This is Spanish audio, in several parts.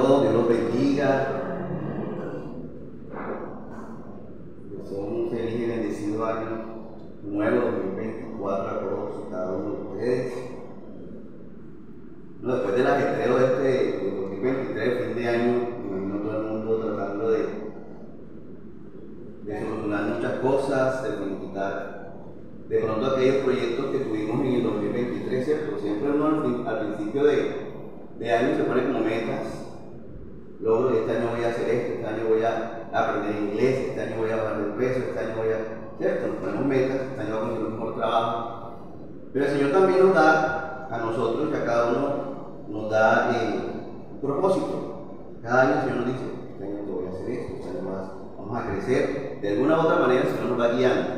Dios los bendiga. Un feliz y bendecido año nuevo 2024 a todos y cada uno de ustedes. No, después del ajetreo de 2023, fin de año, imagino todo el mundo tratando de solucionar muchas cosas, de planificar de pronto aquellos proyectos que tuvimos en el 2023, ¿cierto? Siempre uno al principio de año se pone como metas. Logro, este año voy a hacer esto, este año voy a aprender inglés, este año voy a bajar de peso, este año voy a... ¿Cierto? Nos ponemos metas, este año voy a conseguir un mejor trabajo. Pero el Señor también nos da a nosotros, y a cada uno nos da un propósito. Cada año el Señor nos dice, este año te voy a hacer esto, este año vamos a crecer. De alguna u otra manera el Señor nos va guiando.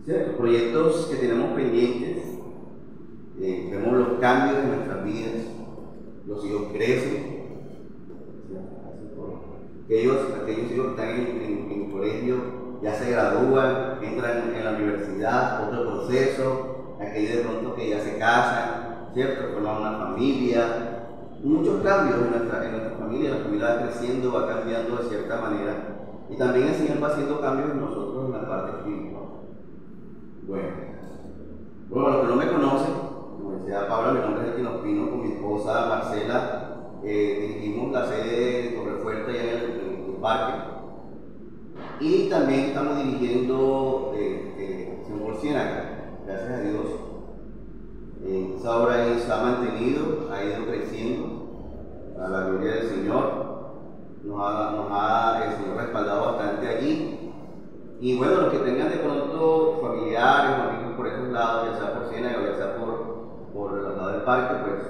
¿Cierto? Proyectos que tenemos pendientes, vemos los cambios en nuestras vidas, los hijos crecen. Aquellos hijos que están en el colegio ya se gradúan, entran en la universidad, otro proceso, aquellos de pronto que ya se casan, ¿cierto? Forman una familia, muchos cambios en nuestra familia, la familia va creciendo, va cambiando de cierta manera, y también el Señor va haciendo cambios en nosotros en la parte espiritual. Bueno, los que no me conocen, como decía Paula, mi nombre es Elkin Ospino, con mi esposa Marcela. Dirigimos la sede de Torrefuerte allá en el parque, y también estamos dirigiendo Señor Ciénaga. Gracias a Dios, esa obra ahí se ha mantenido, ha ido creciendo a la gloria del Señor. Nos ha el Señor respaldado bastante allí, y bueno, los que tengan de pronto familiares o amigos por esos lados, ya sea por Ciénaga o ya sea por el lado del parque, pues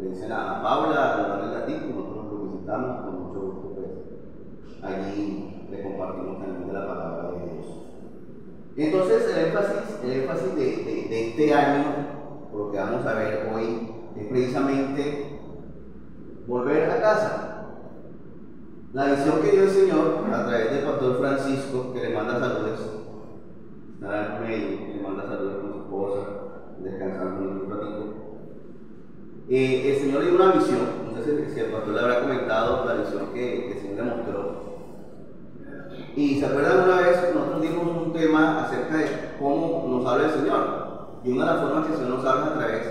le dicen a Paula, a la Gatito, nosotros lo visitamos con mucho gusto, pues allí le compartimos también de la palabra de Dios. Entonces el énfasis de este año, por lo que vamos a ver hoy, es precisamente volver a casa. La visión que dio el Señor a través del pastor Francisco, que le manda saludos, estará con él, que le manda saludos con su esposa, descansando un ratito. El Señor le dio una visión, no sé si el pastor le habrá comentado la visión que el Señor le mostró. Y se acuerdan, una vez nosotros dimos un tema acerca de cómo nos habla el Señor, y una de las formas que el Señor nos habla es a través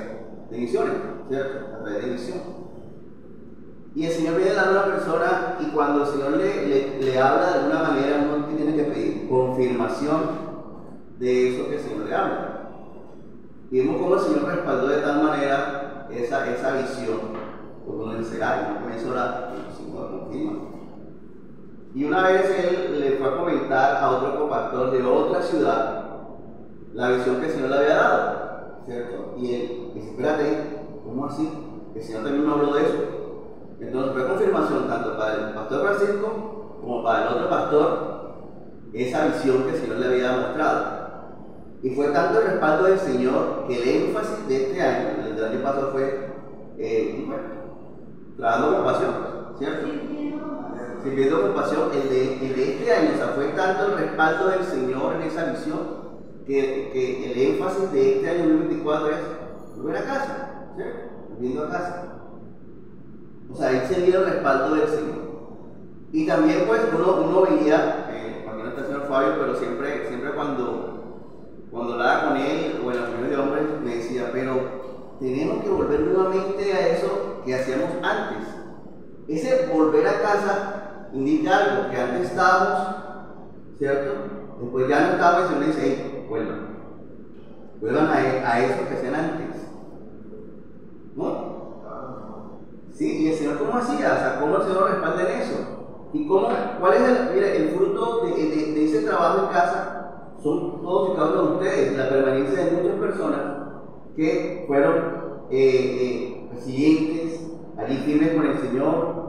de visiones, ¿cierto? A través de visión. Y el Señor viene a una persona, y cuando el Señor le habla de alguna manera, uno tiene que pedir confirmación de eso que el Señor le habla. Y vemos cómo el Señor respaldó de tal manera esa visión, porque uno dice, uno comienza a orar, y el Señor confirma. Y una vez él le fue a comentar a otro copastor de otra ciudad la visión que el Señor le había dado, ¿cierto? Y él dice, espérate, ¿cómo así? El Señor también no habló de eso. Entonces fue confirmación tanto para el pastor Francisco como para el otro pastor, esa visión que el Señor le había mostrado. Y fue tanto el respaldo del Señor que el énfasis de este año, el del año pasado fue, trabajando con pasión, ¿cierto? Sirviendo con pasión. El de este año, o sea, fue tanto el respaldo del Señor en esa visión que el énfasis de este año 2024 es volver a casa, ¿cierto? Volviendo a casa. O sea, ahí se dio el respaldo del Señor. Y también, pues, uno veía, aquí no está el señor Fabio, pero siempre cuando hablaba con él o en las reuniones de hombres, me decía, pero tenemos que volver nuevamente a eso que hacíamos antes. Ese volver a casa indica algo, que antes estábamos, ¿cierto? Después ya no estábamos, y se dice, hey, vuelvan a eso que hacían antes, ¿no? Sí, y el Señor, ¿cómo hacía? O sea, ¿cómo el Señor respalda en eso? ¿Y cuál es el fruto de ese trabajo en casa? Son todos y cada uno de ustedes, la permanencia de muchas personas que fueron siguientes, allí firmes con el Señor,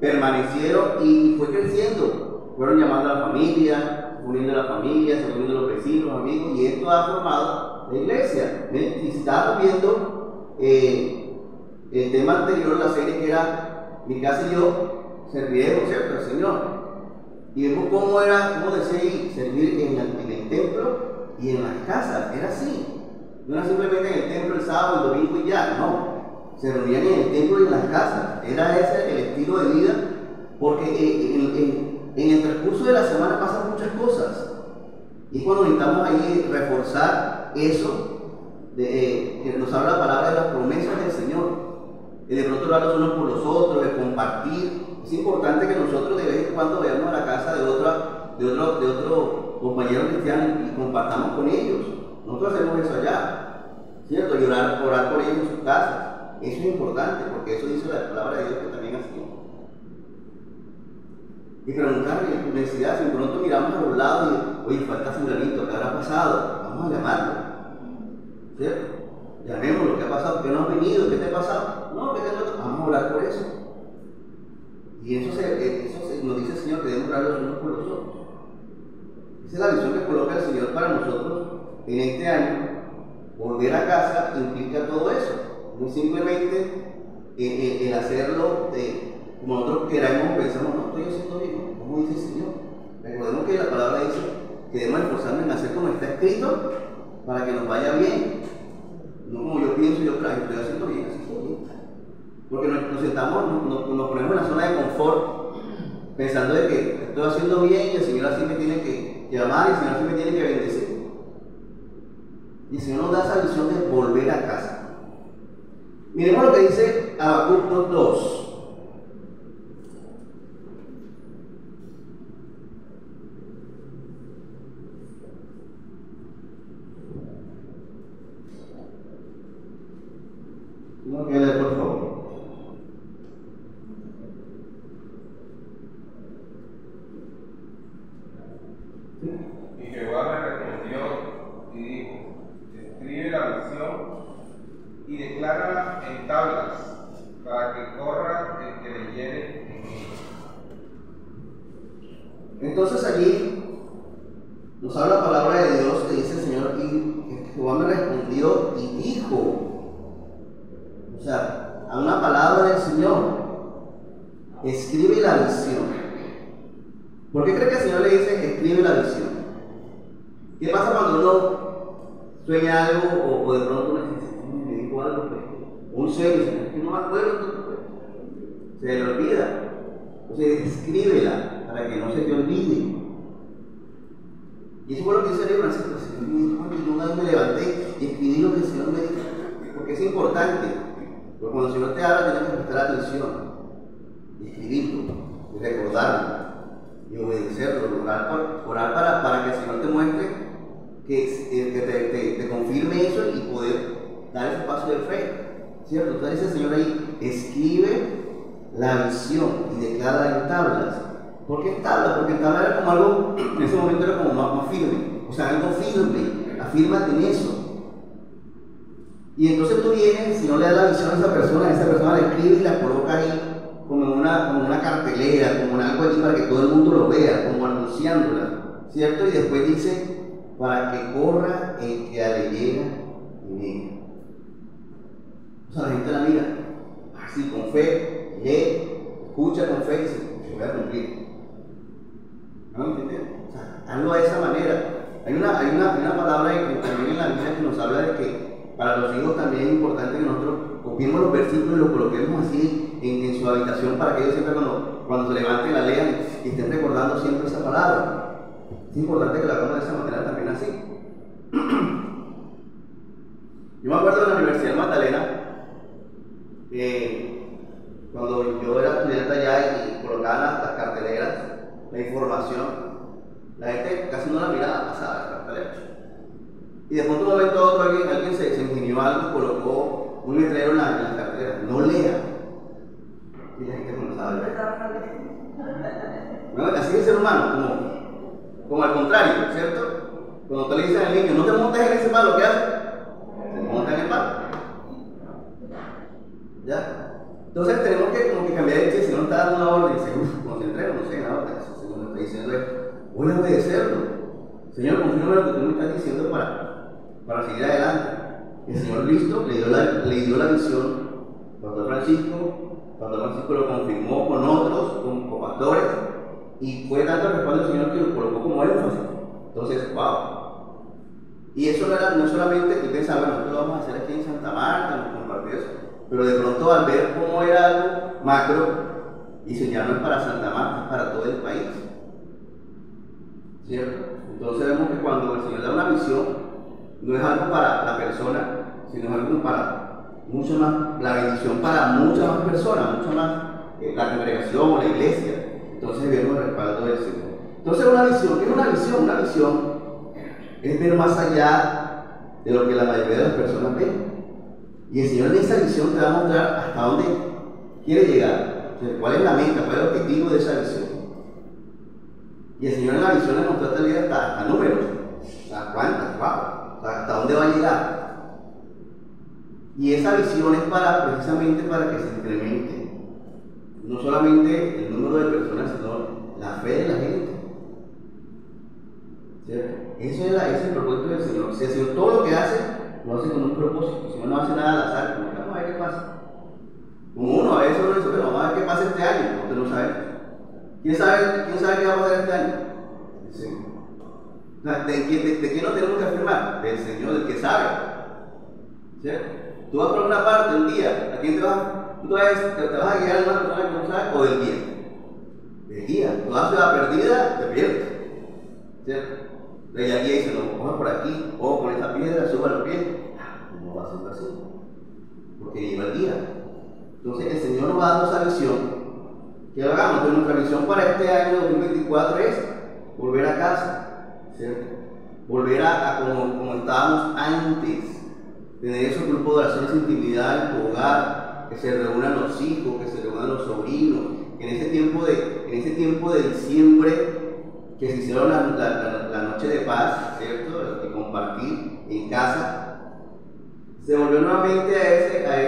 permanecieron y fue creciendo. Fueron llamando a la familia, uniendo a la familia, se uniendo a los vecinos, amigos, y esto ha formado la iglesia. Y si estábamos viendo el tema anterior de la serie, que era mi casa y yo serviremos, ¿cierto?, al Señor. Y vemos cómo decía ahí, servir en el templo y en las casas. Era así. No era simplemente en el templo el sábado, el domingo y ya, no. se reunían en el templo y en las casas. Era ese el estilo de vida, porque en el transcurso de la semana pasan muchas cosas. Y cuando necesitamos ahí reforzar eso, que nos habla la palabra de las promesas del Señor. De pronto hablar los unos por los otros, de compartir. Es importante que nosotros de vez en cuando vayamos a la casa de otro compañero cristiano y compartamos con ellos. Nosotros hacemos eso allá, ¿cierto? Y orar por ellos en sus casas. Eso es importante, porque eso dice la palabra de Dios que también hacemos. Y preguntarle en necesidad, si pronto miramos a los lados y, oye, falta fulanito, ¿qué habrá pasado? Vamos a llamarlo, ¿cierto? Llamémoslo, ¿qué ha pasado? ¿Qué no has venido? ¿Qué te ha pasado? No, vamos a hablar por eso. Y eso nos dice el Señor, que debemos hablar los unos por los otros. Esa es la visión que coloca el Señor para nosotros en este año. Volver a casa implica todo eso. No simplemente el hacerlo como nosotros queramos, pensamos, no, estoy haciendo bien, como dice el Señor. Recordemos que la palabra dice que debemos esforzarnos en hacer como está escrito para que nos vaya bien. No como yo pienso, yo creo, estoy haciendo bien, así estoy bien. Porque nos sentamos, nos ponemos en la zona de confort, pensando de que estoy haciendo bien y el Señor así me tiene que amar y el Señor así me tiene que bendecir. Y el Señor nos da esa visión de volver a casa. Miremos lo que dice Habacuc 2:2. No quiero leer, por favor. Y Jehová me respondió y dijo: escribe la visión y declárala en tablas, para que corra el que leyere en ella. Entonces allí nos habla la palabra de Dios que dice el Señor, y Jehová me respondió y dijo. O sea, a una palabra del Señor, escribe la visión. ¿Por qué cree que el Señor le dice escribe la visión? ¿Qué pasa cuando uno sueña algo o de pronto me dijo algo, un sueño, que no me acuerdo, se le olvida? Entonces escríbela para que no se te olvide. Y eso fue lo que hizo el libro. El Señor me dijo, y una vez me levanté y escribí lo que el Señor me dijo, porque es importante. Porque cuando el Señor te habla, tienes que prestar atención, y escribirlo, y recordarlo, y obedecerlo, orar para que el Señor te muestre, que te confirme eso y poder dar ese paso de fe, ¿cierto? Entonces dice el Señor ahí, escribe la visión y declara en tablas. ¿Por qué en tablas? Porque en tablas era como algo, en ese momento era como más firme, o sea, algo firme, afírmate en eso. Y entonces tú vienes, si no le das la visión a esa persona la escribe y la coloca ahí como en una cartelera, como en algo allí para que todo el mundo lo vea, como anunciándola, ¿cierto? Y después dice, para que corra el que la leyera en ella. O sea, la gente la mira, así con fe, lee, escucha con fe y dice, yo voy a cumplir. ¿No entiendes? O sea, hazlo de esa manera. Hay una palabra también en la Biblia que nos habla de que para los hijos también es importante que nosotros copiemos los versículos y los coloquemos así en su habitación para que ellos siempre cuando se levanten la lean y estén recordando siempre esa palabra. Es importante que la hagamos de esa manera también así. Yo me acuerdo de la Universidad de Magdalena, cuando yo era estudiante allá y colocaban las carteleras, la información, la gente casi no la miraba, pasaba las carteleras. Y de pronto un momento a otro alguien se ingenió algo y colocó un letrero en la cartera, no lea. Y la gente no sabe. Bueno, así es el ser humano, como al contrario, ¿cierto? Cuando tú le dices al niño, no te montes en ese palo, ¿qué hace? Se monta en el palo. ¿Ya? Entonces tenemos que como que cambiar de chiste. Si no está dando una orden, dice, concentremos, no sé, la orden. El Señor me está diciendo es, voy a obedecerlo. Señor, confirma lo que tú me estás diciendo para seguir adelante. El Señor listo le dio la visión. Pastor Francisco lo confirmó con otros, con pastores, y fue tanto el respaldo del Señor que lo colocó como énfasis. Entonces, wow. Y eso no era no solamente que pensaba, bueno, esto lo vamos a hacer aquí en Santa Marta, nos compartió eso. pero de pronto al ver cómo era algo macro, dicen, ya no es para Santa Marta, es para todo el país. ¿Cierto? Entonces vemos que cuando el Señor da una visión, no es algo para la persona, sino es algo para mucho más, la bendición para muchas más personas, mucho más la congregación o la iglesia. Entonces vemos el respaldo del Señor. Entonces una visión, ¿qué es una visión? Una visión es ver más allá de lo que la mayoría de las personas ven. Y el Señor en esa visión te va a mostrar hasta dónde quiere llegar. O sea, cuál es la meta, cuál es el objetivo de esa visión. Y el Señor en la visión le mostró hasta números. O sea, cuántas, wow, o sea, hasta dónde va a llegar. Y esa visión es precisamente para que se incremente no solamente el número de personas, sino la fe de la gente. ¿Cierto? Ese es el propósito del Señor. Si el Señor todo lo que hace, lo hace con un propósito. El Señor no hace nada al azar, como vamos a ver qué pasa. Como uno, a veces uno dice, pero vamos a ver qué pasa este año, usted no sabe. ¿Quién sabe qué va a pasar este año? El Señor. ¿De quién nos tenemos que afirmar? Del Señor, del que sabe. ¿Cierto? Tú vas por una parte un día, ¿a quién te vas? ¿Tú te vas a guiar a una persona que no sabe o del guía? Del guía. Tú vas a ciudad perdida, te pierdes. ¿Cierto? La guía dice, no, coja por aquí, o con esa piedra, suba los pies. No va a ser así. Porque lleva el guía. Entonces el Señor nos va dando esa visión. Que lo hagamos. Entonces nuestra visión para este año 2024 es volver a casa. ¿Cierto? Volver a como estábamos antes. Tener esos grupos de oración, esa intimidad en tu hogar, que se reúnan los hijos, que se reúnan los sobrinos, que en ese tiempo de diciembre, que se hicieron la noche de paz, ¿cierto? De compartir en casa, se volvió nuevamente a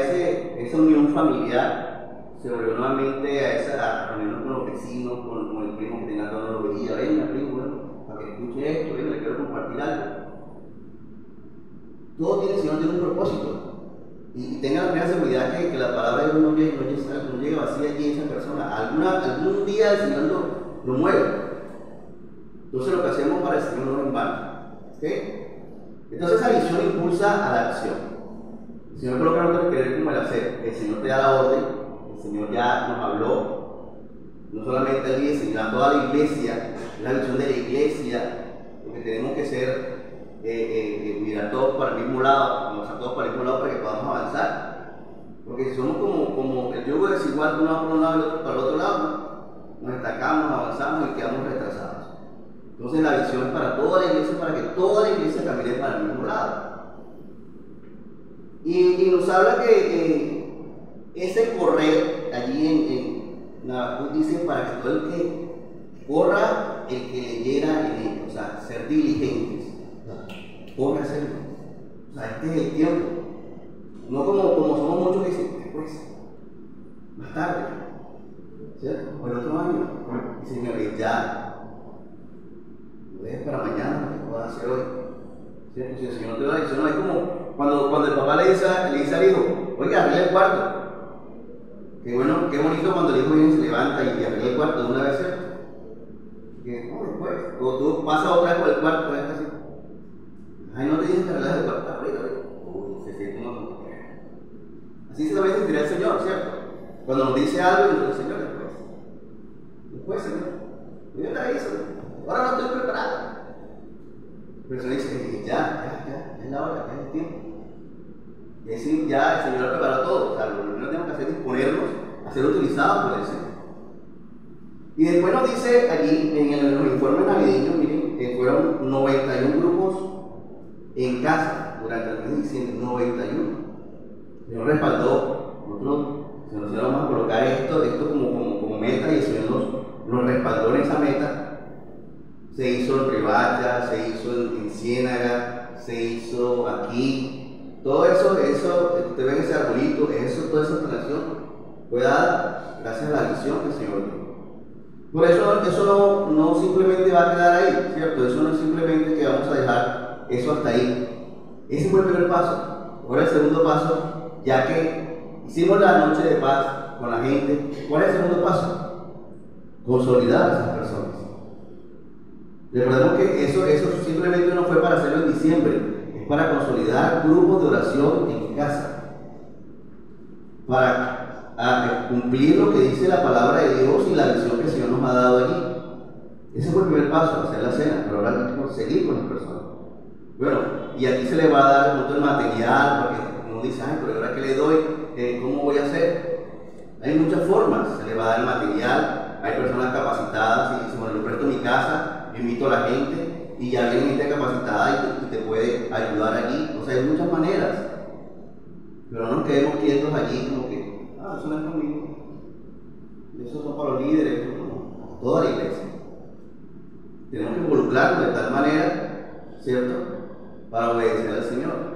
esa unión familiar, se volvió nuevamente a reunirnos con los vecinos, con el primo que tenía todo, no lo veía, venga primo, bueno, para que escuche esto, venga, le quiero compartir algo. Todo tiene, Señor, tiene un propósito. Y tenga la plena seguridad que la palabra de Dios no llegue vacía allí en esa persona. Algún día el Señor lo mueve. Entonces lo que hacemos para el Señor no es en vano. ¿Okay? Entonces esa visión impulsa a la acción. El Señor coloca nosotros querer como el hacer. El Señor te da la orden. El Señor ya nos habló. No solamente allí, sino a toda la iglesia. La visión de la iglesia. Porque tenemos que ser mirar todos para el mismo lado, avanzar todos para el mismo lado para que podamos avanzar. Porque si somos como el yugo desigual, uno va por un lado y el otro para el otro lado, nos destacamos, avanzamos y quedamos retrasados. Entonces la visión es para toda la iglesia, para que toda la iglesia camine para el mismo lado. Y nos habla que ese correr allí en Habacuc dice para que todo el que corra, el que leyera en él, o sea, ser diligentes. Corre a hacerlo. O sea, este es el tiempo. No como somos muchos que dicen, después, más tarde, ¿cierto? O el otro año. Y señores, ya, lo dejes para mañana, lo que puedas hacer hoy. ¿Cierto? Si el Señor no te da la dirección, es como cuando el papá le dice al hijo, oiga, arregle el cuarto. Qué bonito cuando el hijo viene, se levanta y arregla el cuarto de una vez, ¿cierto? Que no, después. O tú pasas otra vez por el cuarto, ¿ves? Así. Ay, no te dices que arreglas el cuarto, uy, se siente uno. Así se también sentirá el Señor, ¿cierto? Cuando nos dice algo, y nos dice, Señor, después, Señor, yo te la hice, ahora no estoy preparado. Pero el Señor dice, ya es la hora, ya es el tiempo. Y así ya el Señor ha preparado todo, o sea, lo primero que tenemos que hacer es disponernos a ser utilizados por el Señor. Y después nos dice allí, en los informes navideños, miren, que fueron 91 grupos en casa durante el mes de diciembre, 91. El Señor respaldó, nosotros vamos a colocar esto como meta y el Señor nos respaldó en esa meta. Se hizo en Ribacha, se hizo en Ciénaga, se hizo aquí. Todo eso, usted ve ese arbolito, toda esa relación fue dada gracias a la visión que el Señor dio. Por eso no simplemente va a quedar ahí, ¿cierto? Eso no es simplemente que vamos a dejar eso hasta ahí. Ese fue el primer paso. Ahora el segundo paso, ya que hicimos la noche de paz con la gente, ¿cuál es el segundo paso? Consolidar a esas personas. Recordemos que eso simplemente no fue para hacerlo en diciembre, es para consolidar grupos de oración en casa. para cumplir lo que dice la palabra de Dios y la visión que el Señor nos ha dado allí. Ese fue el primer paso, hacer la cena, pero ahora tenemos que seguir con las personas. Bueno, y aquí se le va a dar el punto del material, porque uno dice, ay, pero ahora que le doy, ¿cómo voy a hacer? Hay muchas formas, se le va a dar el material, hay personas capacitadas, y dice, bueno, yo presto mi casa, yo invito a la gente, y ya viene gente capacitada y te puede ayudar allí. O sea, hay muchas maneras, pero no nos quedemos quietos allí como que, eso no es conmigo, eso son para los líderes, no, toda la iglesia. Tenemos que involucrarnos de tal manera, ¿cierto?, para obedecer al Señor.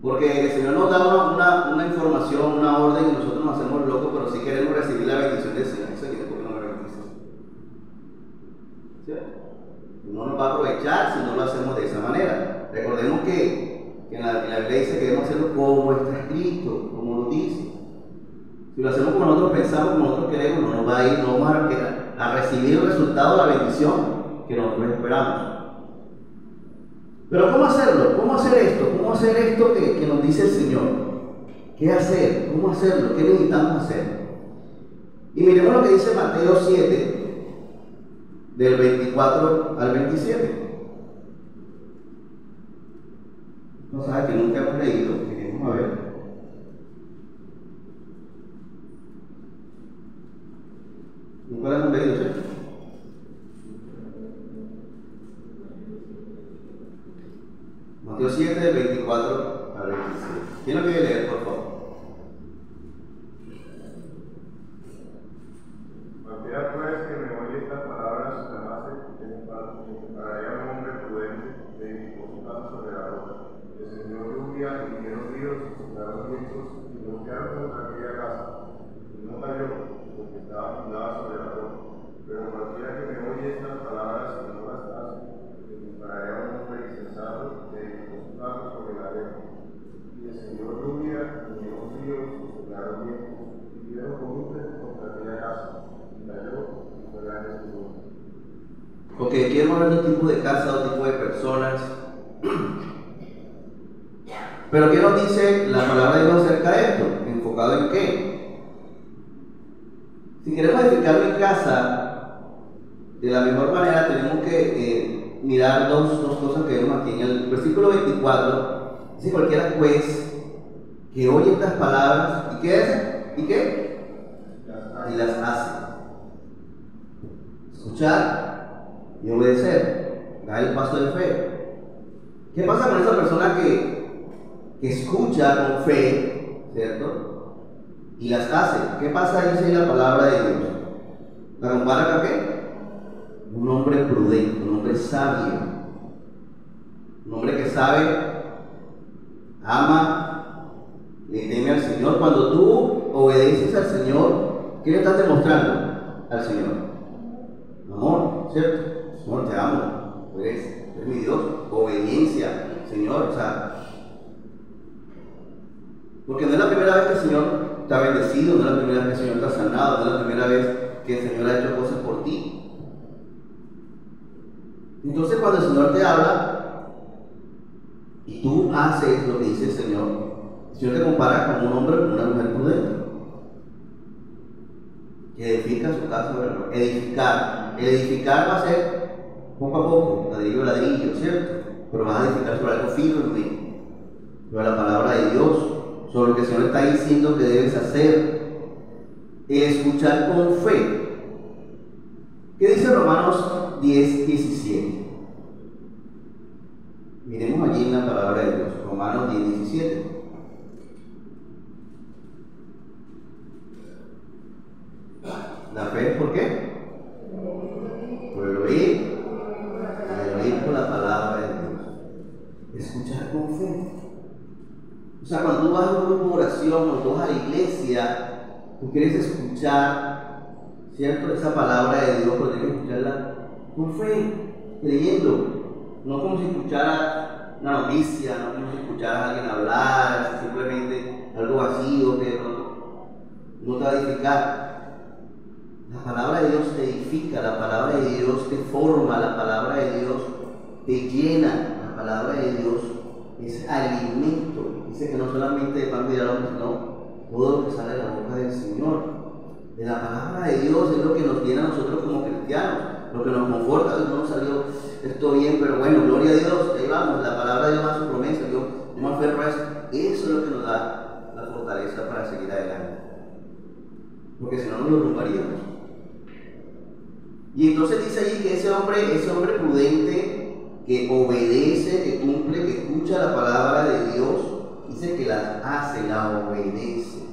Porque el Señor nos da una información, una orden, y nosotros nos hacemos locos, pero sí queremos recibir la bendición del Señor. Eso es porque no me bendice. ¿Cierto? No nos va a aprovechar si no lo hacemos de esa manera. Recordemos que en la Biblia dice que debemos hacerlo como está escrito, como lo dice. Si lo hacemos como nosotros pensamos, como nosotros queremos, no nos va a ir, no vamos a recibir el resultado de la bendición que nosotros esperamos. Pero ¿cómo hacerlo? ¿Cómo hacer esto? ¿Cómo hacer esto que nos dice el Señor? ¿Qué hacer? ¿Cómo hacerlo? ¿Qué necesitamos hacer? Y miremos lo que dice Mateo 7, del 24 al 27. No sabes que nunca hemos leído, queremos a ver. Nunca lo hemos leído, ¿cierto? Mateo 7, del 24 al 27. ¿Quién lo quiere leer, por favor? Cualquiera pues que me oye estas palabras las hace, compararía a un hombre prudente que edificó su casa sobre la roca. Descendió lluvia y vinieron ríos y soplaron vientos y golpearon contra aquella casa. Y no cayó, porque estaba fundada sobre la roca. Pero cualquiera que me oye estas palabras y no las hace, le compararé a un hombre insensato que edificó su casa sobre la arena. Y descendió lluvia y vinieron ríos y soplaron vientos y vinieron columpios contra aquella casa. Ok, quiero hablar de un tipo de casa, de un tipo de personas. Pero ¿qué nos dice la palabra de Dios acerca de esto? ¿Enfocado en qué? Si queremos edificar mi casa de la mejor manera, tenemos que mirar dos cosas que vemos aquí. En el versículo 24, dice cualquiera pues que oye estas palabras, ¿y qué hace? ¿Y qué? Y las hace. Escuchar y obedecer, dar el paso de fe. ¿Qué pasa con esa persona que escucha con fe, ¿cierto?, y las hace? ¿Qué pasa? Dice la palabra de Dios. ¿La compara con qué? Un hombre prudente, un hombre sabio, un hombre que sabe, ama, le teme al Señor. Cuando tú obedeces al Señor, ¿qué le estás demostrando al Señor? Amor, ¿cierto? Señor, te amo, eres mi Dios. Obediencia, Señor, o sea, porque no es la primera vez que el Señor te ha bendecido, no es la primera vez que el Señor te ha sanado, no es la primera vez que el Señor ha hecho cosas por ti. Entonces, cuando el Señor te habla y tú haces lo que dice el Señor te compara con un hombre, con una mujer prudente que edifica su casa, ¿verdad? El edificar va a ser poco a poco, ladrillo a ladrillo, ¿cierto? Pero vas a edificar sobre algo firme, sobre la palabra de Dios, sobre lo que el Señor está diciendo que debes hacer, escuchar con fe. ¿Qué dice Romanos 10, 17? Miremos allí en la palabra de Dios, Romanos 10, 17. La fe es ¿por qué? Por el oír, y el oír por la palabra de Dios. Escuchar con fe. O sea, cuando tú vas a un grupo de oración, cuando tú vas a la iglesia, tú quieres escuchar, ¿cierto?, esa palabra de Dios, pero tienes que escucharla con fe, creyendo. No como si escuchara una noticia, no como si escuchara a alguien hablar, simplemente algo vacío que no te va a edificar. La palabra de Dios te edifica, la palabra de Dios te forma, la palabra de Dios te llena, la palabra de Dios es alimento. Dice que no solamente de pan vivirá el hombre, sino todo lo que sale de la boca del Señor. De la palabra de Dios es lo que nos llena a nosotros como cristianos, lo que nos conforta. Hoy no nos salió esto bien, pero bueno, gloria a Dios, ahí vamos, la palabra de Dios da su promesa, yo me aferro a eso. Eso es lo que nos da la fortaleza para seguir adelante, porque si no nos lo derrumbaríamos. Y entonces dice ahí que ese hombre prudente, que obedece, que cumple, que escucha la palabra de Dios, dice que la hace, la obedece.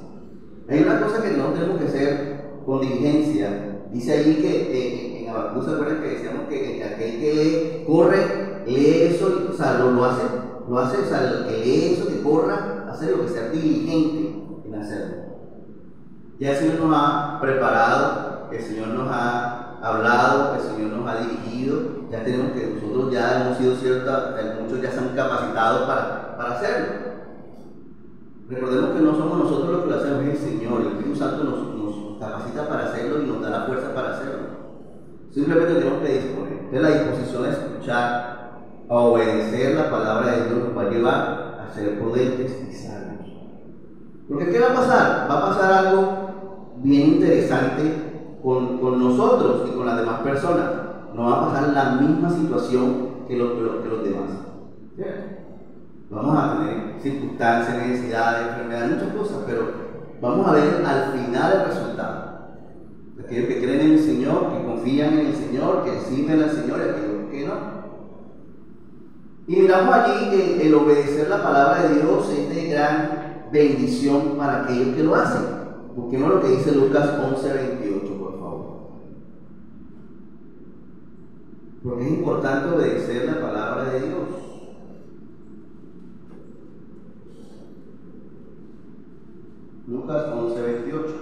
Hay una cosa que no tenemos que hacer con diligencia. Dice ahí que en Habacuc, ¿se acuerdan que decíamos que aquel que lee, corre, lee eso, o sea, lo hace, o sea, el que lee eso, que corra, hace lo que sea diligente en hacerlo. Ya el Señor nos ha preparado, el Señor nos ha hablado, el Señor nos ha dirigido, ya tenemos que nosotros ya hemos sido muchos ya se han capacitado para hacerlo. Recordemos que no somos nosotros los que lo hacemos, es el Señor. El Espíritu Santo nos capacita para hacerlo y nos da la fuerza para hacerlo. Simplemente tenemos que disponer. Entonces la disposición a escuchar, a obedecer la palabra de Dios nos va a llevar a ser prudentes y sabios. Porque ¿qué va a pasar? Va a pasar algo bien interesante con nosotros y con las demás personas. No va a pasar la misma situación que los demás. ¿Cierto? Vamos a tener circunstancias, necesidades, enfermedades, muchas cosas, pero vamos a ver al final el resultado. Aquellos que creen en el Señor, que confían en el Señor, que sirven al Señor, y aquellos que no. Y miramos allí que el obedecer la palabra de Dios es de gran bendición para aquellos que lo hacen. Busquemos lo que dice Lucas 11:28, por favor. Porque es importante obedecer la palabra de Dios. Lucas 11:28.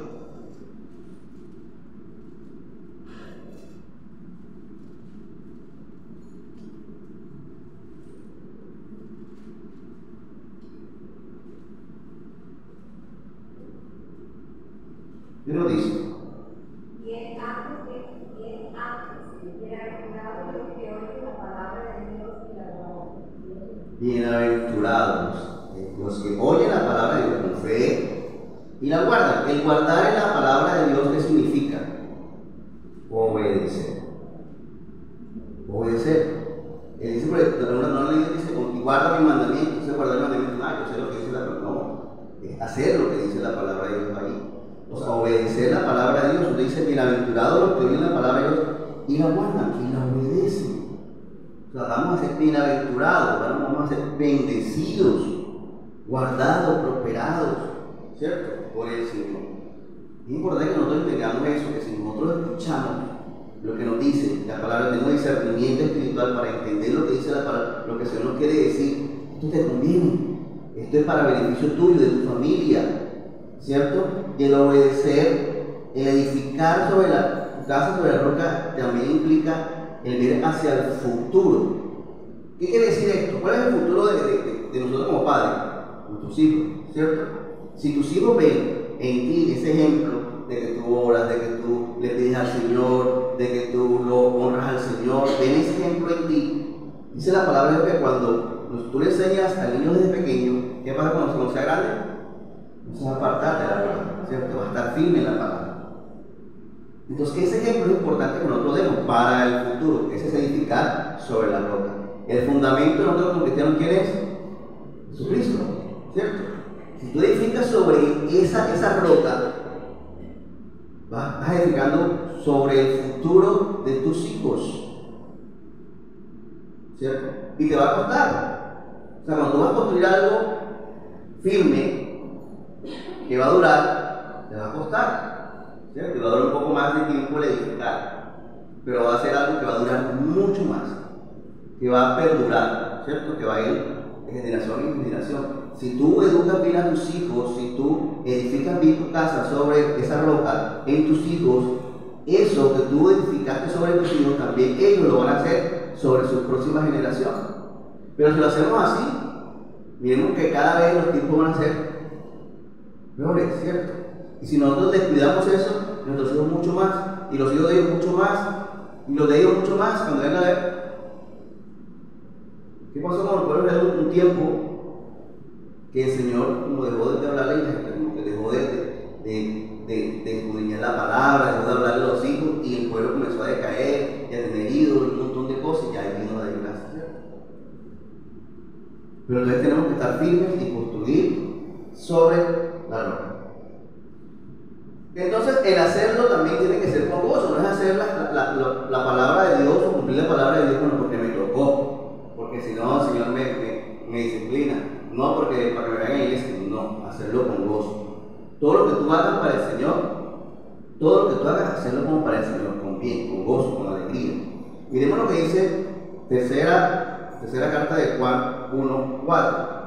Dios lo dice. Bien antes bienaventurados los que oyen la palabra de Dios y la guardan. Bienaventurados los que oyen la palabra de Dios con fe y la guardan. El guardar en la palabra de Dios, ¿qué significa? Obedecer. Obedecer. Él dice, no le dice, y guarda mi mandamiento. Entonces, guardar mi mandamiento, yo sé lo que dice la palabra. No, es hacer lo que dice la palabra de Dios ahí. O sea, obedecer la palabra de Dios. Usted dice, bienaventurados los que oyen la palabra de Dios y la guardan y la obedecen. O sea, vamos a ser bienaventurados, vamos a ser bendecidos, guardados, prosperados, ¿cierto? Por el Señor. Es importante que nosotros entendamos eso, que si nosotros escuchamos lo que nos dice la palabra, tenemos discernimiento espiritual para entender lo que dice la palabra, lo que el Señor nos quiere decir, esto te conviene, esto es para beneficio tuyo, de tu familia, ¿cierto? Y el obedecer, el edificar sobre tu casa sobre la roca, también implica el ver hacia el futuro. ¿Qué quiere decir esto? ¿Cuál es el futuro de nosotros como padres? Nuestros hijos, ¿cierto? Si tus hijos ven en ti ese ejemplo de que tú oras, de que tú le pides al Señor, de que tú lo honras al Señor, ven ese ejemplo en ti. Dice la palabra de que cuando tú le enseñas al niño desde pequeño, ¿qué pasa cuando sea grande? No se va a apartar de la palabra, ¿cierto? Va a estar firme en la palabra. Entonces, ese ejemplo es importante que nosotros demos para el futuro, ese es edificar sobre la roca. El fundamento de nosotros como cristianos, ¿quién es? Jesucristo, ¿cierto? Si tú edificas sobre esa roca, vas edificando sobre el futuro de tus hijos, ¿cierto? Y te va a costar. O sea, cuando tú vas a construir algo firme, que va a durar, te va a costar, ¿cierto? Te va a durar un poco más de tiempo el edificar, pero va a ser algo que va a durar mucho más, que va a perdurar, ¿cierto? Que va a ir de generación en generación. Si tú educas bien a tus hijos, si tú edificas bien tu casa sobre esa roca en tus hijos, eso que tú edificaste sobre tus hijos, también ellos lo van a hacer sobre sus próximas generaciones. Pero si lo hacemos así, miremos que cada vez los tiempos van a ser peores, ¿cierto? Y si nosotros descuidamos eso, nuestros hijos mucho más, y los hijos de ellos mucho más, y los de ellos mucho más, cuando vengan a ver. ¿Qué pasó con el pueblo de un tiempo que el Señor, como dejó de hablarle, porque dejó de escudriñar la palabra, dejó de hablarle a los hijos y el pueblo comenzó a decaer y a tener ídolos y un montón de cosas y ahí vino la desgracia. Pero entonces tenemos que estar firmes y construir sobre la roca. Entonces el hacerlo también tiene que ser con gozo, no es hacer la palabra de Dios o cumplir la palabra de Dios porque me tocó, porque si no el Señor me disciplina, no porque para que me vean en la iglesia, no, hacerlo con gozo. Todo lo que tú hagas para el Señor, todo lo que tú hagas, hacerlo como para el Señor, con bien, con gozo, con alegría. Miremos lo que dice tercera carta de Juan 1:4.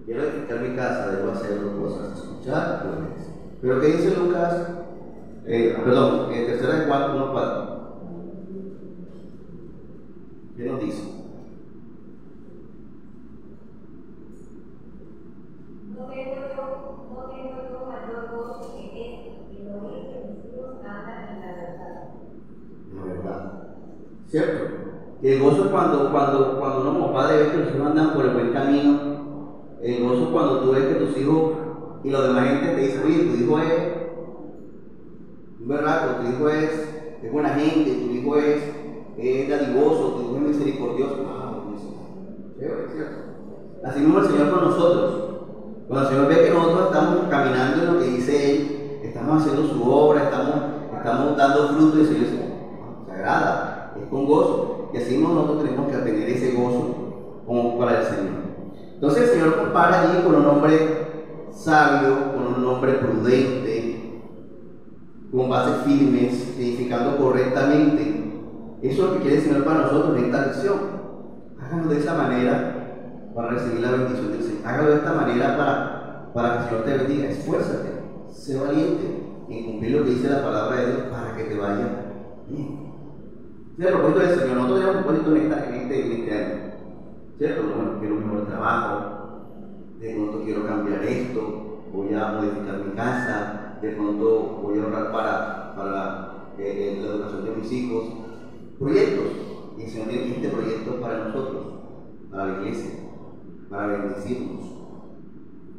Quiero edificar mi casa, debo hacer cosas, escuchar, pues. Pero ¿qué dice Lucas? Tercera de Juan 1:4. ¿Qué nos dice? No tengo yo mayor gozo que este, el oír que mis hijos andan en la verdad. La verdad. ¿Cierto? Que el gozo es cuando uno como padre ve que los hijos andan por el buen camino. El gozo es cuando tú ves que tus hijos y los demás gente te dicen, oye, tu hijo es verdad, tu hijo es buena gente, tu hijo es dadivoso, tu hijo es misericordioso. ¿Cierto? Así mismo el Señor con nosotros. Cuando el Señor ve que nosotros estamos caminando en lo que dice Él, estamos haciendo su obra, estamos dando fruto, y el Señor dice, se agrada, es con gozo. Y así mismo nosotros tenemos que tener ese gozo como para el Señor. Entonces el Señor compara allí con un hombre sabio, con un hombre prudente, con bases firmes, edificando correctamente. Eso es lo que quiere el Señor para nosotros en esta lección. Háganlo de esa manera para recibir la bendición del Señor. Hágalo de esta manera para que el Señor te bendiga. Esfuérzate, sé valiente en cumplir lo que dice la palabra de Dios para que te vaya bien. Ese es el propósito del Señor. Nosotros tenemos un propósito en este año. ¿Cierto? Bueno, quiero un mejor trabajo, de pronto quiero cambiar esto, voy a modificar mi casa, de pronto voy a ahorrar para la educación de mis hijos. Proyectos. Y el Señor tiene este proyecto para nosotros, para la iglesia, para bendecirnos.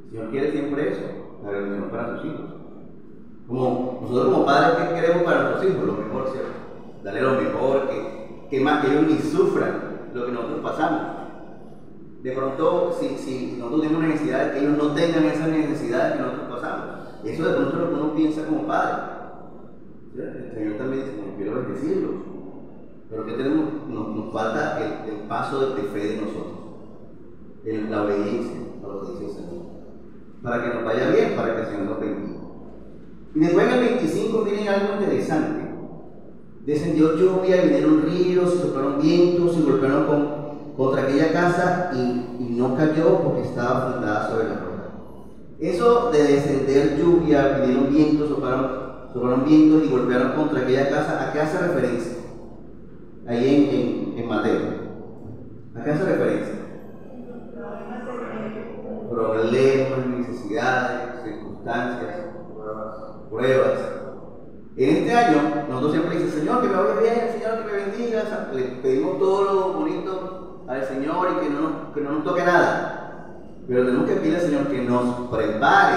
El Señor quiere siempre eso, la bendición para sus hijos. Como nosotros como padres, ¿qué queremos para nuestros hijos? Lo mejor, ¿cierto? Darle lo mejor, que más que ellos ni sufran lo que nosotros pasamos. De pronto, si nosotros tenemos necesidades, que ellos no tengan esas necesidades que nosotros pasamos. Eso de pronto es lo que uno piensa como padre. El Señor también dice, no quiero bendecirlos. Pero que tenemos, nos falta el paso de fe de nosotros, la obediencia a lo que dice el Señor, para que nos vaya bien, para que el Señor nos bendiga. Y después en el 25 miren algo interesante. Descendió lluvia, vinieron ríos, se soplaron vientos, se golpearon contra aquella casa y no cayó porque estaba fundada sobre la roca. Eso de descender lluvia, vinieron vientos, soplaron vientos y golpearon contra aquella casa, ¿a qué hace referencia? Ahí en Mateo. ¿A qué hace referencia? Problemas, necesidades, circunstancias, pruebas. En este año, nosotros siempre decimos, Señor, que me vaya bien, Señor, que me bendiga. O sea, le pedimos todo lo bonito al Señor y que no nos toque nada. Pero tenemos que pedirle al Señor que nos prepare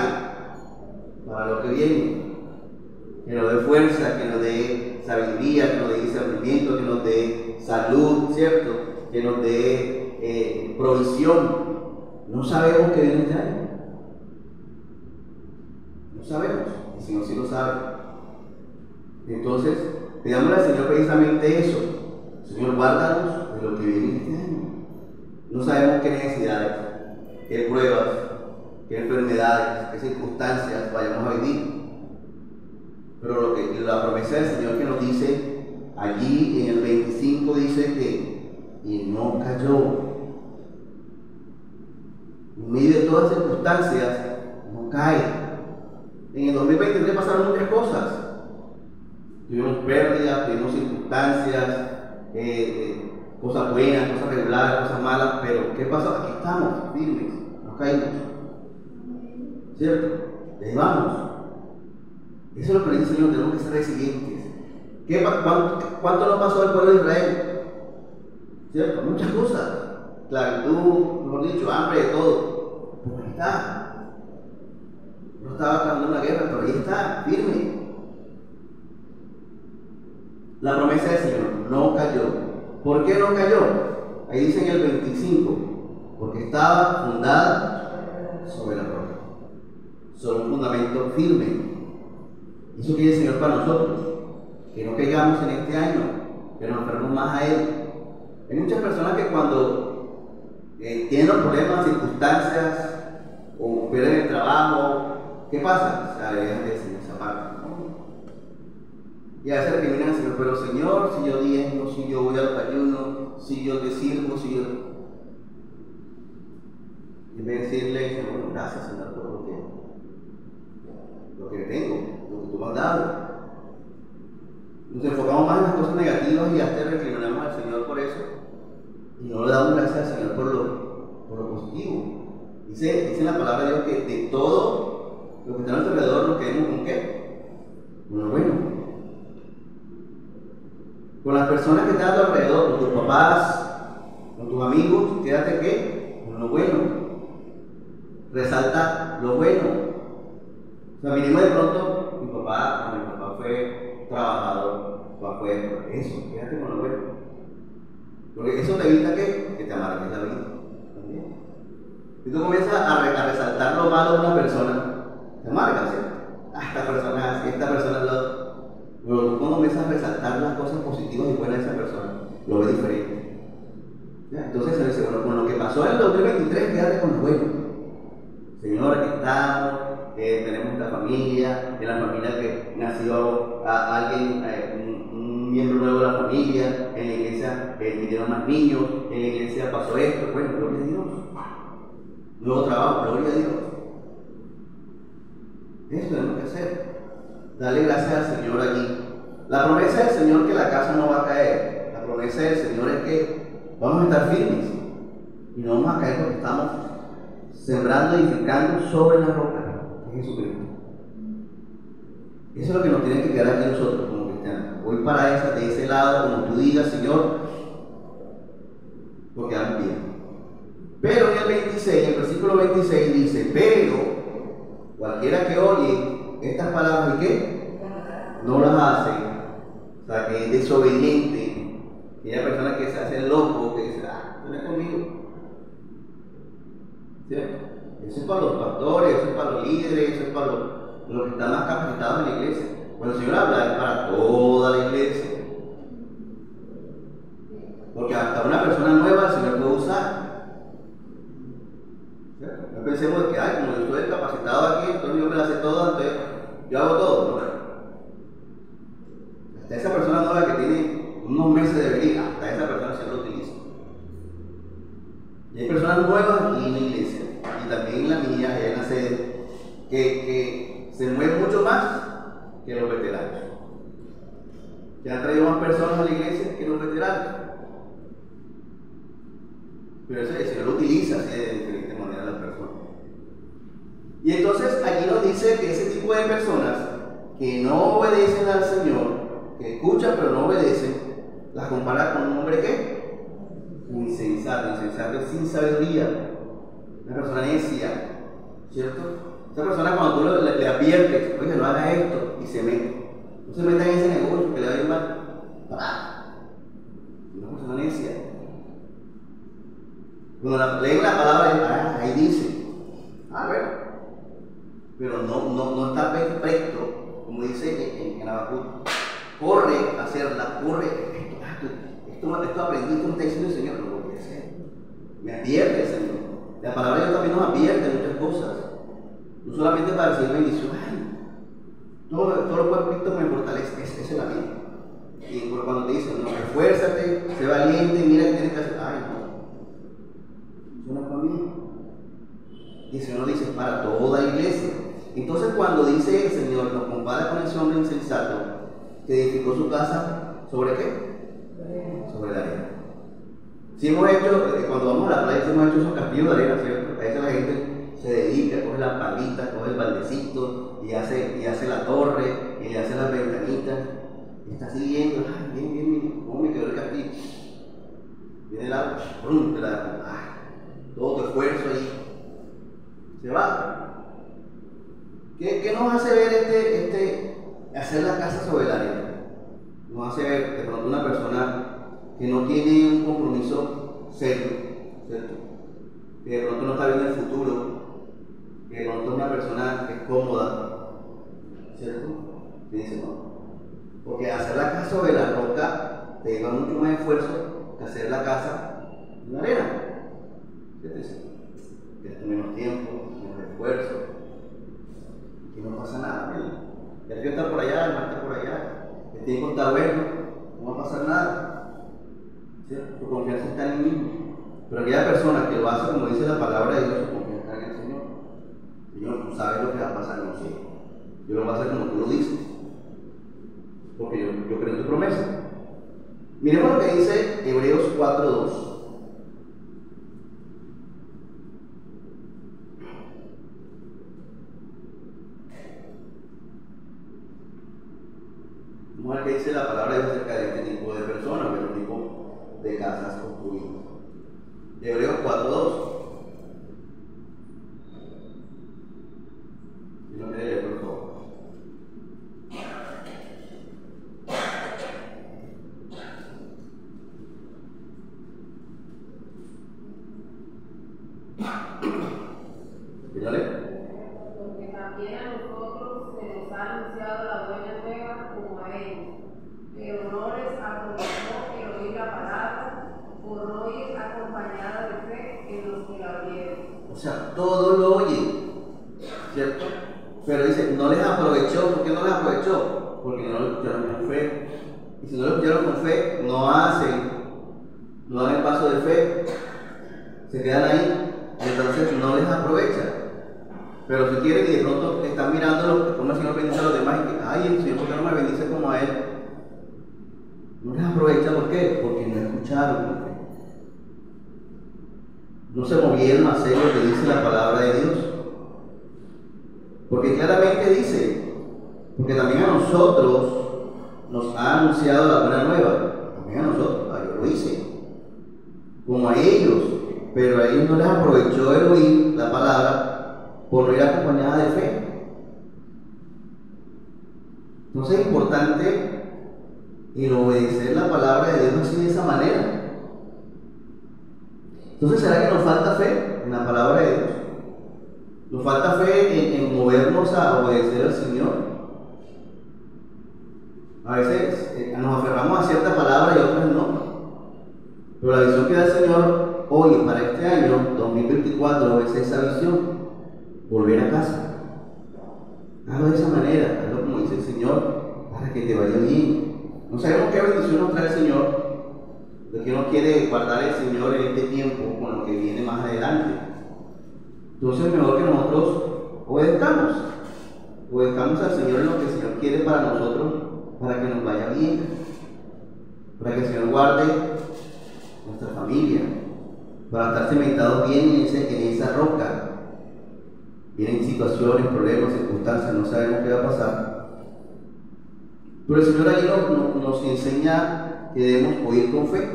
para lo que viene. Que nos dé fuerza, que nos dé sabiduría, que nos dé discernimiento, que nos dé salud, ¿cierto? Que nos dé provisión. No sabemos qué viene este año. No sabemos. El Señor sí lo sabe. Entonces, pidámosle al Señor precisamente eso. Señor, guárdanos de lo que viene este año. No sabemos qué necesidades, qué pruebas, qué enfermedades, qué circunstancias vayamos a vivir. Pero la promesa del Señor que nos dice allí en el 25 dice que y no cayó. En medio de todas las circunstancias, no cae. En el 2023 pasaron muchas cosas. Tuvimos pérdidas, tuvimos circunstancias, cosas buenas, cosas regulares, cosas malas, pero ¿qué pasó? Aquí estamos, firmes, no caímos. ¿Cierto? Le vamos. Eso es lo que dice el Señor, tenemos que ser resilientes. ¿Cuánto no pasó el pueblo de Israel? ¿Cierto? Muchas cosas. Esclavitud, mejor dicho, hambre, de todo. Pero ahí está. No estaba tratando una guerra, pero ahí está, firme. La promesa del Señor no cayó. ¿Por qué no cayó? Ahí dice en el 25, porque estaba fundada sobre la roca, sobre un fundamento firme. Eso quiere el Señor para nosotros, que no caigamos en este año, que nos aferremos más a Él. Hay muchas personas que cuando tienen los problemas, circunstancias, o pierden el trabajo, ¿qué pasa? Se alejan del Señor, esa parte. Y a veces recriminan al Señor, pero Señor, si yo diezmo, si yo voy a los ayunos, si yo te sirvo, si yo... Y en vez de decirle, Señor, bueno, gracias, Señor, por lo que tengo, lo que tú me has dado. Nos enfocamos más en las cosas negativas y hasta recriminamos al Señor por eso. Y no le damos gracias al Señor por lo positivo. Dice en la palabra de Dios que de todo lo que está a nuestro alrededor nos quedemos con ¿qué? Con lo bueno. Con las personas que están a tu alrededor, con tus papás, con tus amigos, quédate ¿qué? Con lo bueno. Resalta lo bueno. O sea, vinimos de pronto, mi papá fue trabajador, fue eso, quédate con lo bueno. Porque eso te evita que te amargues la vida. ¿También? Si tú comienzas a resaltar lo malo de una persona, te amargas, ¿cierto? Esta persona es así, esta persona es la otra. Pero tú cuando comienzas a resaltar las cosas positivas y buenas de esa persona, lo ves diferente. ¿Ya? Entonces se dice, bueno, con lo que pasó en el 2023, quédate con lo bueno. Señor, aquí estamos, tenemos esta familia, en la familia que nació alguien, un miembro nuevo de la familia, en la iglesia vinieron más niños, en la iglesia pasó esto, bueno, gloria a Dios. Nuevo trabajo, gloria a Dios. Eso tenemos que hacer. Dale gracias al Señor allí. La promesa del Señor es que la casa no va a caer. La promesa del Señor es que vamos a estar firmes y no vamos a caer porque estamos sembrando, edificando sobre la roca de Jesucristo. Eso es lo que nos tiene que quedar aquí nosotros como cristianos. Voy para de ese lado, como tú digas, Señor, porque vamos bien. Pero en el 26, en el versículo 26 dice, pero cualquiera que oye estas palabras, ¿y qué? No las hace. O sea, que es desobediente. Aquella persona que se hace loco, que dice, no es conmigo. ¿Cierto? Eso es para los pastores, eso es para los líderes, eso es para los que están más capacitados en la iglesia. Cuando el Señor habla, es para toda la iglesia. Porque hasta una persona nueva el Señor puede usar. No pensemos que, como yo estoy capacitado aquí, entonces yo me la sé todo, entonces yo hago todo. ¿No? Hasta esa persona nueva que tiene unos meses de venir, hasta esa persona se lo utiliza. Y hay personas nuevas aquí en la iglesia, y también en la mía, allá en la sede, que se mueven mucho más que los veteranos. Que han traído más personas a la iglesia que los veteranos. Pero eso el Señor lo utiliza así de diferente manera a las personas. Y entonces aquí nos dice que ese tipo de personas que no obedecen al Señor, que escuchan pero no obedecen, las compara con un hombre que insensato sin sabiduría, una persona necia, ¿cierto? Esa persona cuando tú le adviertes, oye, no haga esto, y se mete. No se meta en ese negocio que le va a ir mal. Una persona necia. Cuando leen la palabra, ahí dice, bueno, pero no está perfecto, como dice en Habacuc. Corre a hacerla, corre, esto aprendí, esto me está diciendo el Señor, lo voy a hacer. Me advierte el Señor. La palabra de Dios también nos advierte muchas cosas. No solamente para recibir bendición, todo lo cual Cristo me fortalece, esa es la vida. Y cuando te dicen, no, esfuérzate, sé valiente, mira que tienes que hacer, no es para mí. Y el Señor dice para toda la iglesia. Entonces cuando dice el Señor, nos compara con ese hombre insensato que edificó su casa, ¿sobre qué? Sobre la arena. Si hemos hecho, cuando vamos a la playa, hemos hecho esos castillos de arena, ¿cierto? A veces la gente se dedica, coge la palita, coge el baldecito y hace la torre y le hace las ventanitas. está siguiendo, ay, bien, ¿cómo me quedó el castillo? Viene el agua, ¡prum! Te la da, ay, todo tu esfuerzo ahí se va. ¿Qué nos hace ver hacer la casa sobre la arena? Nos hace ver de pronto una persona que no tiene un compromiso serio, ¿cierto? Que de pronto no está viendo el futuro, que de pronto es una persona que es cómoda, ¿cierto? Y dice no. Porque hacer la casa sobre la roca te lleva mucho más esfuerzo que hacer la casa en la arena. ¿Cierto? Gasta menos tiempo, menos esfuerzo, que no pasa nada. El río está por allá, el mar está por allá, el tiempo está bueno, no va a pasar nada. ¿Cierto? Tu confianza está en el mismo. Pero aquella persona que lo hace como dice la palabra de Dios, su confianza está en el Señor. Señor, tú sabes lo que va a pasar, no sé. Yo lo voy a hacer como tú lo dices. Porque yo creo en tu promesa. Miremos lo que dice Hebreos 4:2. Vamos a ver qué dice la palabra de Dios acerca de este tipo de personas, de este tipo de casas construidas. Hebreos 4:2. Si no quiere leer, por favor. Porque también a nosotros se nos ha anunciado la buena nueva como a ellos, pero no les aprovechó el oír la palabra, por no ir acompañada de fe en los que la oyeron. O sea, todo lo oyen, ¿cierto? Pero dice, no les aprovechó. ¿Por qué no les aprovechó? Porque no lo escucharon con fe. Y si no lo escucharon con fe, no dan el paso de fe, se quedan ahí, entonces no les aprovecha. Pero si quieren y de pronto están mirando cómo el Señor bendice a los demás y que, ay, el Señor, ¿por qué no me bendice como a Él? No les aprovecha, ¿por qué? Porque no escucharon con fe. No se movieron a hacer lo que dice la palabra de Dios. Porque claramente dice, porque también a nosotros nos ha anunciado la buena nueva. También a nosotros, yo lo hice. Como a ellos, pero a ellos no les aprovechó el oír la palabra por no ir acompañada de fe. Entonces es importante el obedecer la palabra de Dios así de esa manera. Entonces, ¿será que nos falta fe en la palabra de Dios? ¿Nos falta fe en movernos a obedecer al Señor? A veces nos aferramos a cierta palabra y otras no. Pero la visión que da el Señor hoy para este año 2024 es esa visión. Volver a casa. Hazlo de esa manera, hazlo como dice el Señor, para que te vaya bien. No sabemos qué bendición nos trae el Señor, de que no quiere guardar el Señor en este tiempo con lo que viene más adelante. Entonces es mejor que nosotros obedezcamos al Señor en lo que el Señor quiere para nosotros, para que nos vaya bien, para que el Señor guarde nuestra familia, para estar cimentados bien en esa roca. Vienen situaciones, problemas, circunstancias, no sabemos qué va a pasar. Pero el Señor ahí nos enseña que debemos oír con fe.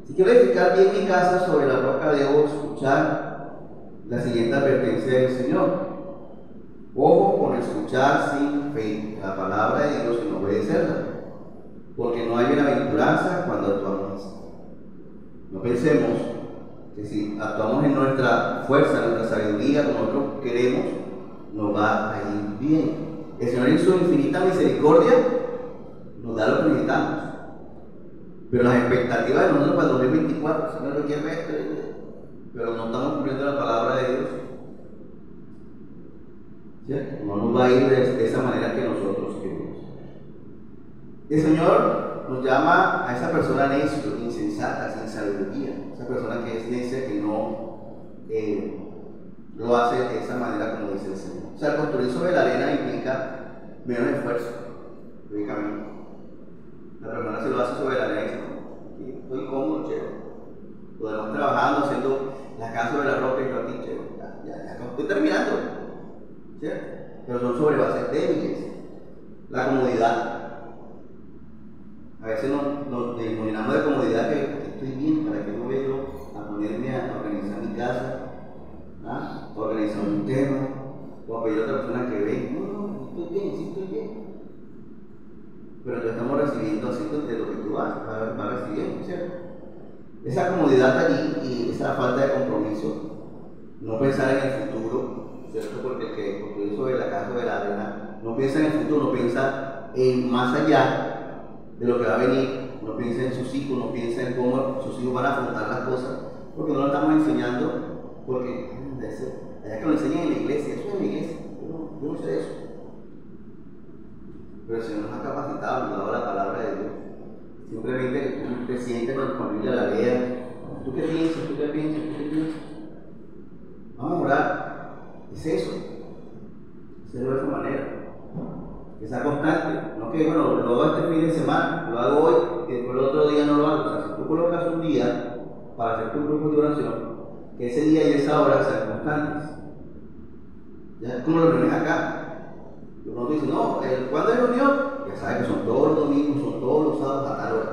Si quiero edificar bien mi casa sobre la roca, debo escuchar la siguiente advertencia del Señor. Ojo con escuchar sin fe la palabra de Dios y no obedecerla, porque no hay bienaventuranza cuando actuamos así. No pensemos que si actuamos en nuestra fuerza, en nuestra sabiduría, como nosotros queremos, nos va a ir bien. El Señor en su infinita misericordia nos da lo que necesitamos. Pero las expectativas de nosotros para el 2024, el Señor lo quiere ver, pero no estamos cumpliendo la palabra de Dios. ¿Cierto? No nos va a ir de esa manera que nosotros queremos. El Señor nos llama a esa persona necia, insensata, sin sabiduría. Esa persona que es necia, que no lo hace de esa manera como dice el Señor. O sea, construir sobre la arena implica menos esfuerzo, lógicamente. La persona se lo hace sobre la arena y dice, no, estoy cómodo, chévere. Podemos trabajando, haciendo la casa sobre la roca y yo aquí, chévere. Ya estoy terminando, ¿cierto? Pero son sobre bases débiles. La comodidad. organizar mi casa, organizar un tema, o pedir a otra persona que venga. No, estoy bien, sí estoy bien. Pero ya estamos recibiendo así de lo que tú haces, va recibiendo, ¿cierto? Esa comodidad allí y esa falta de compromiso, no pensar en el futuro, ¿cierto? Porque eso de la casa de la arena, no piensa en el futuro, no piensa en más allá de lo que va a venir, no piensa en sus hijos, no piensa en cómo sus hijos van a afrontar las cosas, porque no lo estamos enseñando, porque allá que lo enseñan en la iglesia, eso es en la iglesia, yo no sé eso. Pero el Señor nos ha capacitado, nos ha dado la palabra de Dios. Simplemente que tú te sientes con tu familia, la leas. ¿Tú qué piensas? ¿Tú qué piensas? ¿Tú qué piensas? Vamos a orar. Es eso. Hacerlo de esa manera. Que sea constante. No que, bueno, lo hago este fin de semana, lo hago hoy, y después el otro día no lo hago. O sea, si tú colocas un día para hacer tu grupo de oración, que ese día y esa hora sean constantes. Ya es como lo reuniones acá. Uno dice, no, ¿cuándo hay reunión? Ya sabes que son todos los domingos, son todos los sábados a tal hora.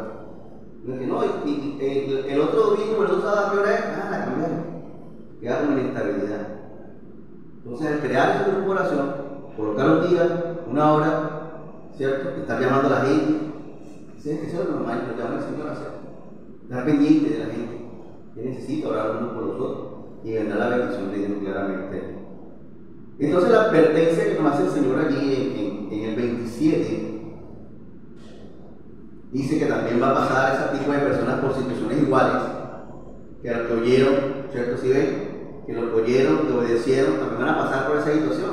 Y dice, no, el otro domingo, el otro sábado, ¿a qué hora es? La cambiaron. Queda como inestabilidad. Entonces, al crear ese grupo de oración, colocar un día, una hora, ¿cierto? Estar llamando a la gente. Eso es lo normal, lo llama el Señor a hacer. Estar pendiente de la gente que necesita orar unos por los otros y vendrá la bendición de Dios claramente. Entonces la advertencia que nos hace el Señor allí en el 27 dice que también va a pasar a ese tipo de personas por situaciones iguales, que los que oyeron, ¿cierto? Si ven, que los que oyeron, que obedecieron, también van a pasar por esa situación.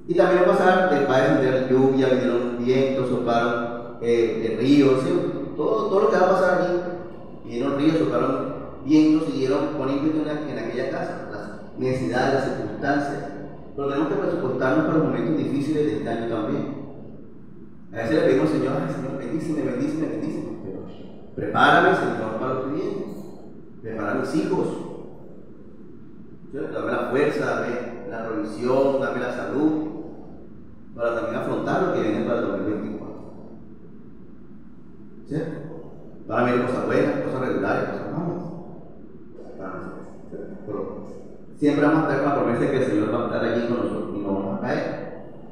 Y también va a pasar, va a descender lluvia, vinieron vientos, soplaron el río, ¿sí? Todo lo que va a pasar allí, vinieron ríos, soplaron vientos y dieron con ímpetu en aquella casa. Necesidades, las circunstancias, pero tenemos que presupuestarnos para los momentos difíciles de este año también. A veces le pedimos al Señor, ay Señor, bendíceme, pero prepárame, Señor, para lo que viene, prepara a mis hijos, dame la fuerza, dame la provisión, dame la salud, para también afrontar lo que viene para el 2024. ¿Cierto? Van a venir cosas buenas, cosas regulares, cosas malas. Pero siempre vamos a estar con la promesa de que el Señor va a estar allí con nosotros y no vamos a caer,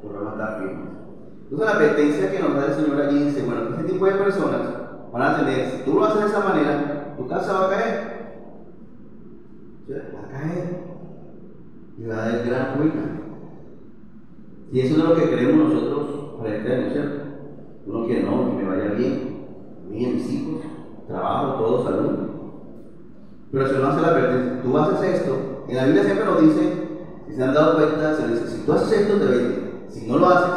porque vamos a estar firmes. Entonces la advertencia que nos da el Señor allí dice, bueno, este tipo de personas van a tener, si tú lo haces de esa manera, tu casa va a caer. Va a caer. Y va a haber gran ruina. Y eso es lo que queremos nosotros para este año, ¿cierto? Uno quiere, no, que me vaya bien, a mí y a mis hijos, trabajo, todo, salud. Pero si uno hace la advertencia, tú haces esto, en la Biblia siempre nos dice, si se han dado cuenta, se dice, si tú haces esto te bendigo, si no lo haces,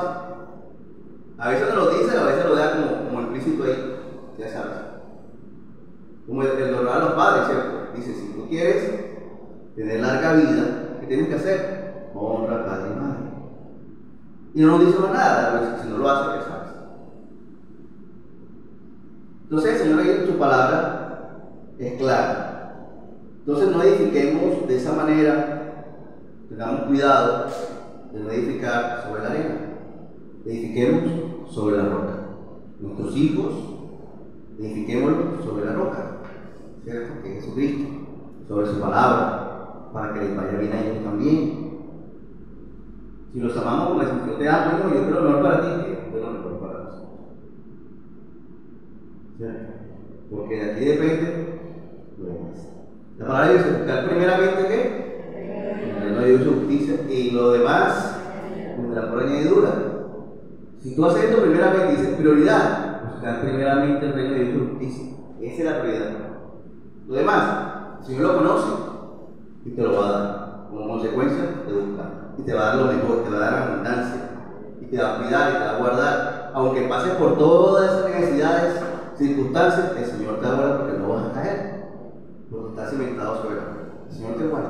a veces nos lo dice, a veces lo da como implícito ahí, ya sabes. Como el honrar a los padres, ¿cierto? Dice, si tú quieres tener larga vida, ¿qué tienes que hacer? Honra a padre y madre. Y no nos dice más nada, pero si no lo hace, ya sabes. Entonces el Señor ahí en su palabra es clara. Entonces no edifiquemos de esa manera, tengamos cuidado de no edificar sobre la arena, edifiquemos sobre la roca. Nuestros hijos, edifiquémoslos sobre la roca, ¿cierto? Que es Jesucristo, sobre su palabra, para que les vaya bien a ellos también. Si los amamos como yo te amo, yo quiero lo mejor para ti, yo quiero lo mejor para nosotros. ¿Cierto? Porque de aquí depende lo demás. La palabra dice buscar primeramente ¿qué? El reino de Dios y su justicia, y lo demás vendrá por añadidura. Si tú haces esto primeramente, dice prioridad, buscar primeramente el reino de Dios y su justicia. Esa es la prioridad. Lo demás, el Señor lo conoce y te lo va a dar. Como consecuencia, te busca y te va a dar lo mejor, te va a dar abundancia y te va a cuidar y te va a guardar. Aunque pases por todas esas necesidades, circunstancias, el Señor te guarda porque no vas a caer. Porque está cimentado sobre la roca. El Señor te guarda.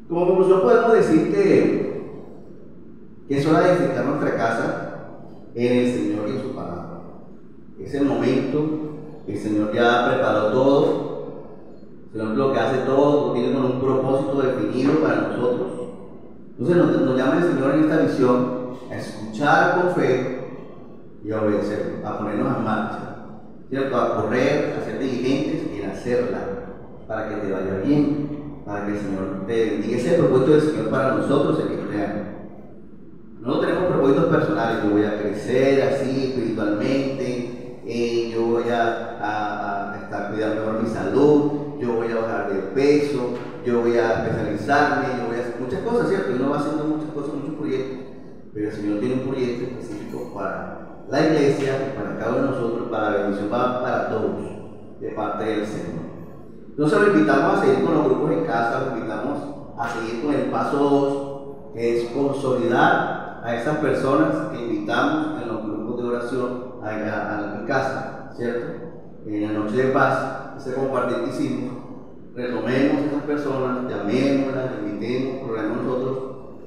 Como conclusión podemos decir que es hora de edificar nuestra casa en el Señor y en su palabra. Es el momento, el Señor ya preparó todo, el Señor lo que hace todo, lo tiene con un propósito definido para nosotros. Entonces nos llama el Señor en esta visión a escuchar con fe y a obedecer, a ponernos en marcha, ¿cierto? A correr, a ser diligentes en hacerla. para que te vaya bien, para que el Señor te bendiga. Ese es el propósito del Señor para nosotros en este año. No tenemos propósitos personales. Yo voy a crecer así espiritualmente, yo voy a estar cuidando mejor mi salud, yo voy a bajar de peso, yo voy a especializarme, yo voy a hacer muchas cosas, ¿cierto? Uno va haciendo muchas cosas, muchos proyectos, pero el Señor tiene un proyecto específico para la iglesia, para cada uno de nosotros, para la bendición, para todos, de parte del Señor. Entonces lo invitamos a seguir con los grupos en casa, lo invitamos a seguir con el paso 2, que es consolidar a esas personas que invitamos en los grupos de oración en casa, ¿cierto? En la noche de paz, ese compartir que hicimos, retomemos a esas personas, llamémoslas, invitemos, programemos nosotros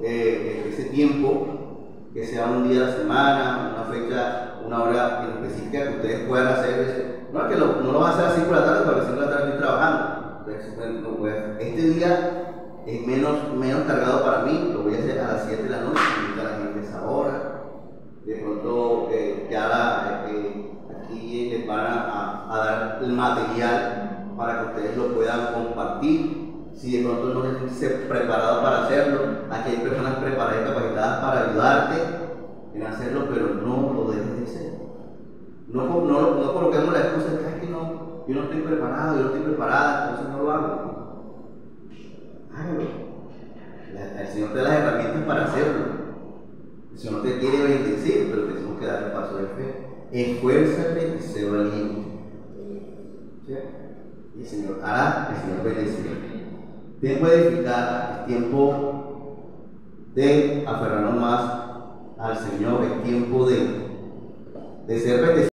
ese tiempo, que sea un día a la semana, una fecha, una hora específica que ustedes puedan hacer. No es que no lo van a hacer así por la tarde, porque así por la tarde estoy trabajando. Entonces, no puede hacer. Este día es menos cargado para mí, lo voy a hacer a las 7 de la noche, invito a la gente a esa hora. De pronto aquí les van a dar el material para que ustedes lo puedan compartir. Si de pronto no estás preparado para hacerlo, aquí hay personas preparadas y capacitadas para ayudarte en hacerlo, pero no lo dejes de hacer. No coloquemos la excusa de que yo no estoy preparado, yo no estoy preparada, entonces no lo hago. Hágalo. El Señor te da las herramientas para hacerlo. El Señor te quiere bendecir, pero tenemos que dar el paso de fe. Esfuérzate y sé valiente. ¿Sí? Y el Señor hará, el Señor bendecirá. Tiempo de edificar, es tiempo de aferrarnos más al Señor, es tiempo de ser bendecidos.